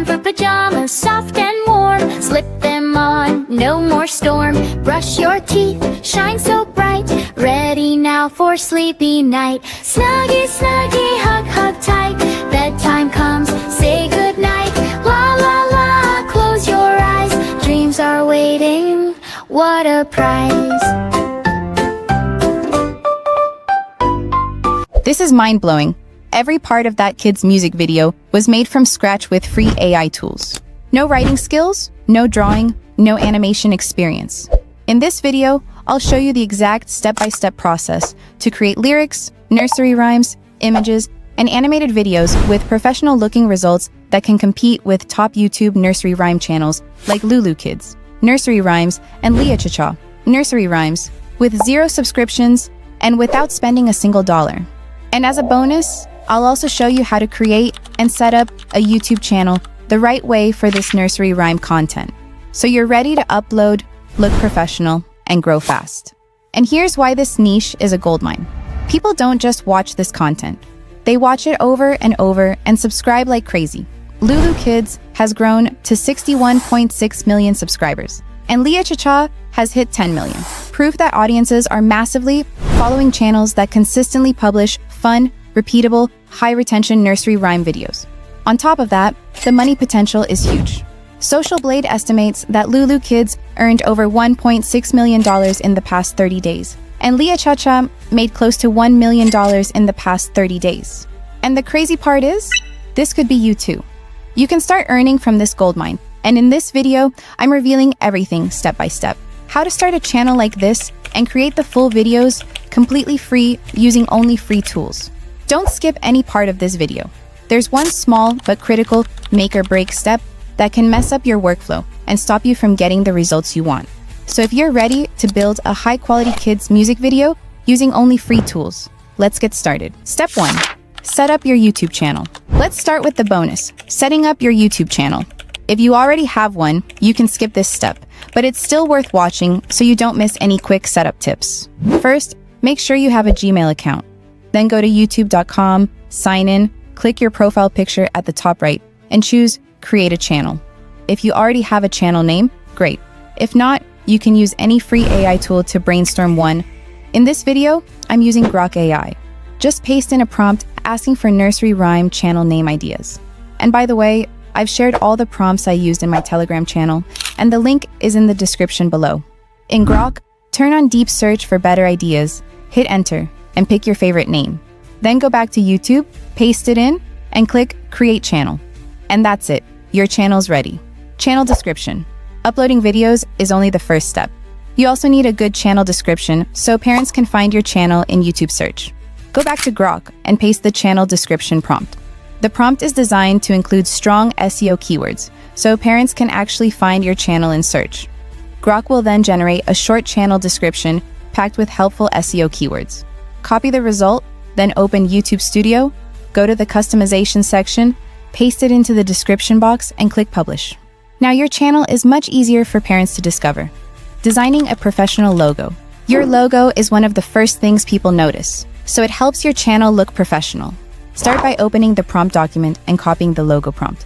time for pajamas, soft and warm. Slip them on, no more storm. Brush your teeth, shine so bright. Ready now for sleepy night. Snuggie, snuggie, hug, hug tight. Bedtime comes, say goodnight. La la la, close your eyes. Dreams are waiting, what a prize. This is mind-blowing. Every part of that kid's music video was made from scratch with free AI tools. No writing skills, no drawing, no animation experience. In this video, I'll show you the exact step-by-step process to create lyrics, nursery rhymes, images, and animated videos with professional-looking results that can compete with top YouTube nursery rhyme channels like Lulu Kids, Nursery Rhymes, and Leah Cha-Cha, Nursery Rhymes, with 0 subscriptions and without spending a single dollar. And as a bonus, I'll also show you how to create and set up a YouTube channel the right way for this nursery rhyme content, so you're ready to upload, look professional, and grow fast. And here's why this niche is a goldmine. People don't just watch this content. They watch it over and over and subscribe like crazy. Lulu Kids has grown to 61.6 million subscribers, and Leah Cha-Cha has hit 10 million. Proof that audiences are massively following channels that consistently publish fun, repeatable, high-retention nursery rhyme videos. On top of that, the money potential is huge. Social Blade estimates that Lulu Kids earned over $1.6 million in the past 30 days, and Leah Cha-Cha made close to $1 million in the past 30 days. And the crazy part is, this could be you too. You can start earning from this goldmine, and in this video, I'm revealing everything step by step. How to start a channel like this and create the full videos completely free using only free tools. Don't skip any part of this video. There's one small but critical make or break step that can mess up your workflow and stop you from getting the results you want. So if you're ready to build a high-quality kids music video using only free tools, let's get started. Step 1. Set up your YouTube channel. Let's start with the bonus, setting up your YouTube channel. If you already have one, you can skip this step, but it's still worth watching so you don't miss any quick setup tips. First, make sure you have a Gmail account. Then go to youtube.com, sign in, click your profile picture at the top right, and choose Create a Channel. If you already have a channel name, great. If not, you can use any free AI tool to brainstorm one. In this video, I'm using Grok AI. Just paste in a prompt asking for nursery rhyme channel name ideas. And by the way, I've shared all the prompts I used in my Telegram channel, and the link is in the description below. In Grok, turn on deep search for better ideas, hit enter, and pick your favorite name. Then go back to YouTube, paste it in, and click Create Channel. And that's it, your channel's ready. Channel description. Uploading videos is only the first step. You also need a good channel description so parents can find your channel in YouTube search. Go back to Grok and paste the channel description prompt. The prompt is designed to include strong SEO keywords, so parents can actually find your channel in search. Grok will then generate a short channel description packed with helpful SEO keywords. Copy the result, then open YouTube Studio, go to the customization section, paste it into the description box, and click Publish. Now your channel is much easier for parents to discover. Designing a professional logo. Your logo is one of the first things people notice, so it helps your channel look professional. Start by opening the prompt document and copying the logo prompt.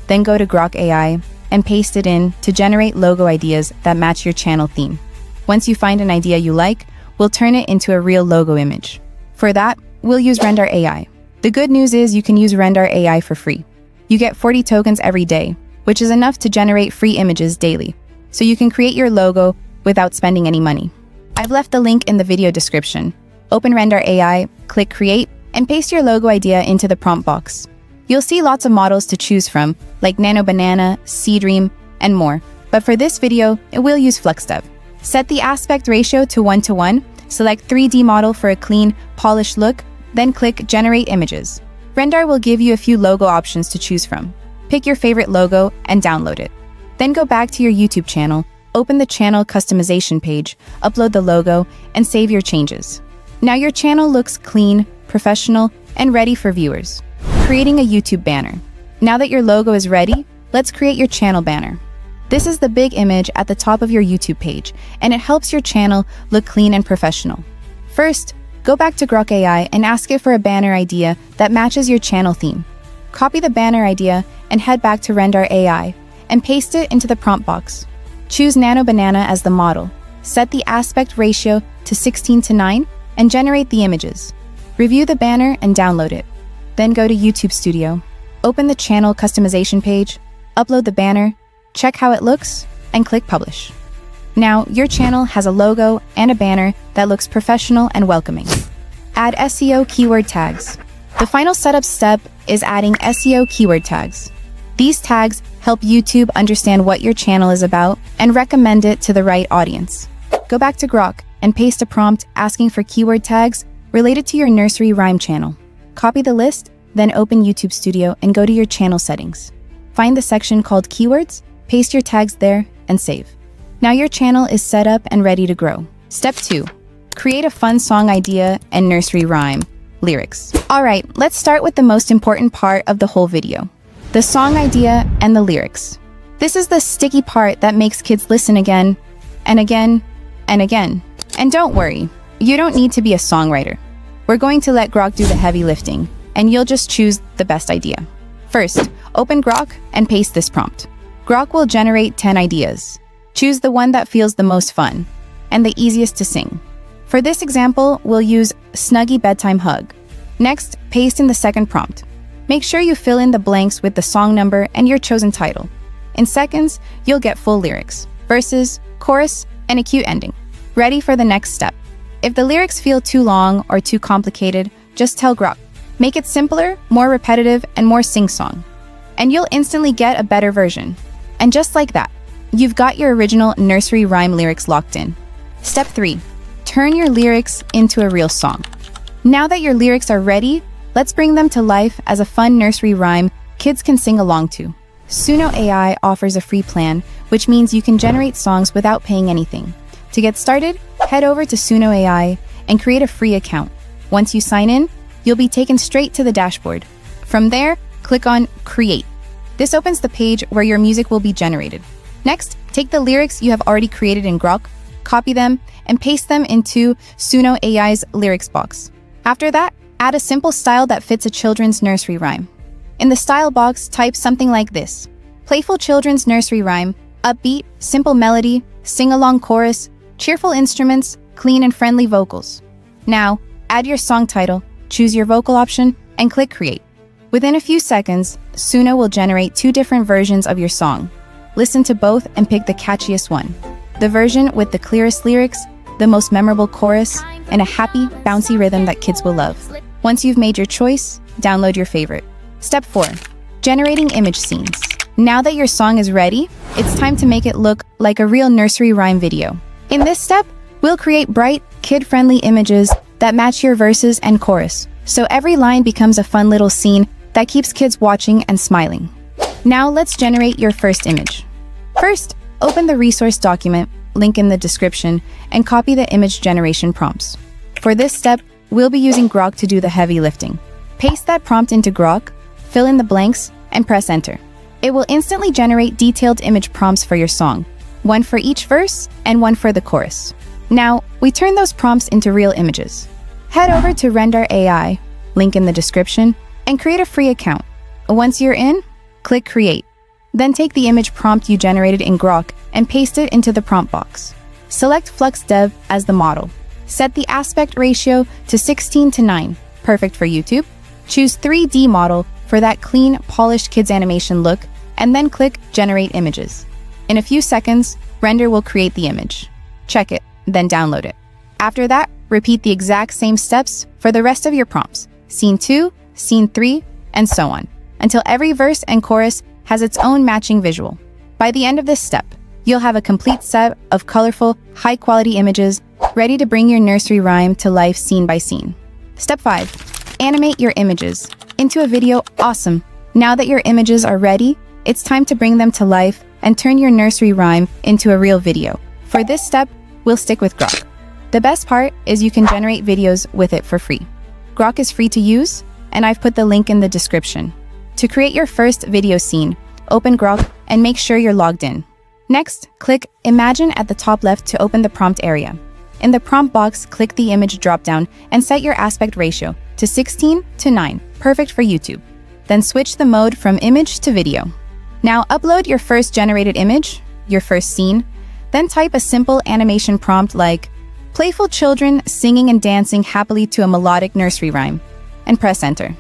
Then go to Grok AI and paste it in to generate logo ideas that match your channel theme. Once you find an idea you like, we'll turn it into a real logo image. For that, we'll use Rendar AI. The good news is you can use Rendar AI for free. You get 40 tokens every day, which is enough to generate free images daily, so you can create your logo without spending any money. I've left the link in the video description. Open Rendar AI, click Create, and paste your logo idea into the prompt box. You'll see lots of models to choose from, like Nano Banana, Seedream, and more. But for this video, it will use FluxDev. Set the aspect ratio to 1:1, select 3D model for a clean, polished look, then click Generate Images. Rendar will give you a few logo options to choose from. Pick your favorite logo and download it. Then go back to your YouTube channel, open the channel customization page, upload the logo, and save your changes. Now your channel looks clean, professional, and ready for viewers. Creating a YouTube banner. Now that your logo is ready, let's create your channel banner. This is the big image at the top of your YouTube page, and it helps your channel look clean and professional. First, go back to Grok AI and ask it for a banner idea that matches your channel theme. Copy the banner idea and head back to Render AI and paste it into the prompt box. Choose Nano Banana as the model. Set the aspect ratio to 16:9 and generate the images. Review the banner and download it. Then go to YouTube Studio. Open the channel customization page, upload the banner, check how it looks, and click Publish. Now, your channel has a logo and a banner that looks professional and welcoming. Add SEO keyword tags. The final setup step is adding SEO keyword tags. These tags help YouTube understand what your channel is about and recommend it to the right audience. Go back to Grok and paste a prompt asking for keyword tags related to your nursery rhyme channel. Copy the list, then open YouTube Studio and go to your channel settings. Find the section called Keywords, paste your tags there, and save. Now your channel is set up and ready to grow. Step 2. Create a fun song idea and nursery rhyme lyrics. Alright, let's start with the most important part of the whole video. The song idea and the lyrics. This is the sticky part that makes kids listen again, and again, and again. And don't worry, you don't need to be a songwriter. We're going to let Grok do the heavy lifting, and you'll just choose the best idea. First, open Grok and paste this prompt. Grok will generate 10 ideas. Choose the one that feels the most fun and the easiest to sing. For this example, we'll use Snuggie Bedtime Hug. Next, paste in the second prompt. Make sure you fill in the blanks with the song number and your chosen title. In seconds, you'll get full lyrics, verses, chorus, and a cute ending. Ready for the next step. If the lyrics feel too long or too complicated, just tell Grok. Make it simpler, more repetitive, and more sing-song. And you'll instantly get a better version. And just like that, you've got your original nursery rhyme lyrics locked in. Step 3. Turn your lyrics into a real song. Now that your lyrics are ready, let's bring them to life as a fun nursery rhyme kids can sing along to. Suno AI offers a free plan, which means you can generate songs without paying anything. To get started, head over to Suno AI and create a free account. Once you sign in, you'll be taken straight to the dashboard. From there, click on Create. This opens the page where your music will be generated. Next, take the lyrics you have already created in Grok, copy them, and paste them into Suno AI's lyrics box. After that, add a simple style that fits a children's nursery rhyme. In the style box, type something like this: playful children's nursery rhyme, upbeat, simple melody, sing-along chorus, cheerful instruments, clean and friendly vocals. Now, add your song title, choose your vocal option, and click Create. Within a few seconds, Suno will generate 2 different versions of your song. Listen to both and pick the catchiest one. The version with the clearest lyrics, the most memorable chorus, and a happy, bouncy rhythm that kids will love. Once you've made your choice, download your favorite. Step 4. Generating image scenes. Now that your song is ready, it's time to make it look like a real nursery rhyme video. In this step, we'll create bright, kid-friendly images that match your verses and chorus, so every line becomes a fun little scene that keeps kids watching and smiling. Now let's generate your first image. First, open the resource document, link in the description, and copy the image generation prompts. For this step, we'll be using Grok to do the heavy lifting. Paste that prompt into Grok, fill in the blanks, and press enter. It will instantly generate detailed image prompts for your song, one for each verse and one for the chorus. Now, we turn those prompts into real images. Head over to Render AI, link in the description, and create a free account. Once you're in, click Create. Then take the image prompt you generated in Grok and paste it into the prompt box. Select FluxDev as the model. Set the aspect ratio to 16:9, perfect for YouTube. Choose 3D model for that clean, polished kids animation look, and then click Generate Images. In a few seconds, Render will create the image. Check it, then download it. After that, repeat the exact same steps for the rest of your prompts, Scene 2, Scene 3, and so on, until every verse and chorus has its own matching visual. By the end of this step, you'll have a complete set of colorful, high-quality images ready to bring your nursery rhyme to life scene by scene. Step 5. Animate your images into a video. Awesome! Now that your images are ready, it's time to bring them to life and turn your nursery rhyme into a real video. For this step, we'll stick with Grok. The best part is you can generate videos with it for free. Grok is free to use, and I've put the link in the description. To create your first video scene, open Grok and make sure you're logged in. Next, click Imagine at the top left to open the prompt area. In the prompt box, click the image dropdown and set your aspect ratio to 16:9, perfect for YouTube. then switch the mode from image to video. Now upload your first generated image, your first scene, then type a simple animation prompt like playful children singing and dancing happily to a melodic nursery rhyme, and press enter.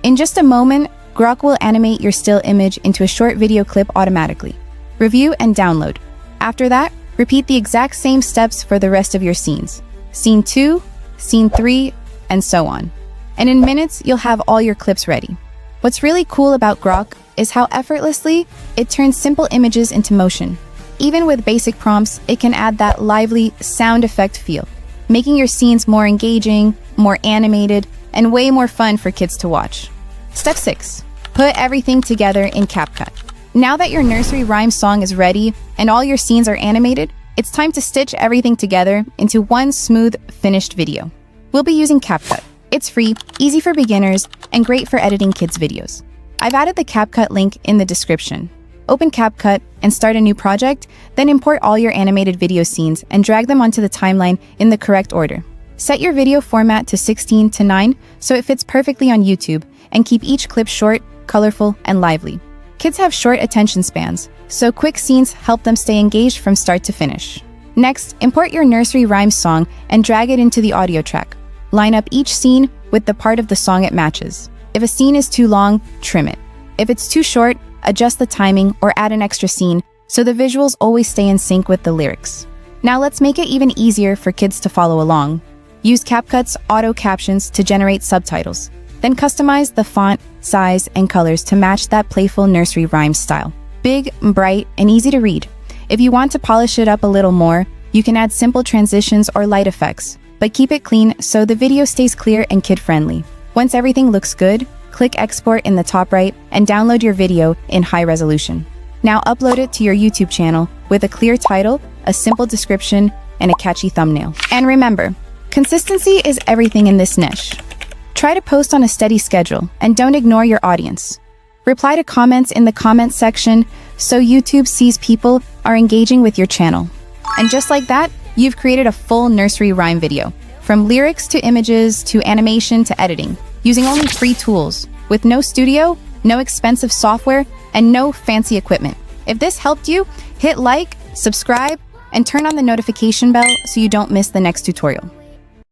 In just a moment, Grok will animate your still image into a short video clip automatically. Review and download. After that, repeat the exact same steps for the rest of your scenes. Scene 2, Scene 3, and so on. And in minutes, you'll have all your clips ready. What's really cool about Grok is how effortlessly it turns simple images into motion. Even with basic prompts, it can add that lively sound effect feel, making your scenes more engaging, more animated, and way more fun for kids to watch. Step 6. Put everything together in CapCut. Now that your nursery rhyme song is ready and all your scenes are animated, it's time to stitch everything together into one smooth, finished video. We'll be using CapCut. It's free, easy for beginners, and great for editing kids' videos. I've added the CapCut link in the description. Open CapCut and start a new project, then import all your animated video scenes and drag them onto the timeline in the correct order. Set your video format to 16:9 so it fits perfectly on YouTube, and keep each clip short, colorful, and lively. Kids have short attention spans, so quick scenes help them stay engaged from start to finish. Next, import your nursery rhyme song and drag it into the audio track. Line up each scene with the part of the song it matches. If a scene is too long, trim it. If it's too short, adjust the timing or add an extra scene so the visuals always stay in sync with the lyrics. Now let's make it even easier for kids to follow along. Use CapCut's auto captions to generate subtitles. Then customize the font, size, and colors to match that playful nursery rhyme style. Big, bright, and easy to read. If you want to polish it up a little more, you can add simple transitions or light effects, but keep it clean so the video stays clear and kid-friendly. Once everything looks good, click export in the top right and download your video in high resolution. Now upload it to your YouTube channel with a clear title, a simple description, and a catchy thumbnail. And remember, consistency is everything in this niche. Try to post on a steady schedule and don't ignore your audience. Reply to comments in the comments section so YouTube sees people are engaging with your channel. And just like that, you've created a full nursery rhyme video, from lyrics to images to animation to editing, using only free tools, with no studio, no expensive software, and no fancy equipment. If this helped you, hit like, subscribe, and turn on the notification bell so you don't miss the next tutorial.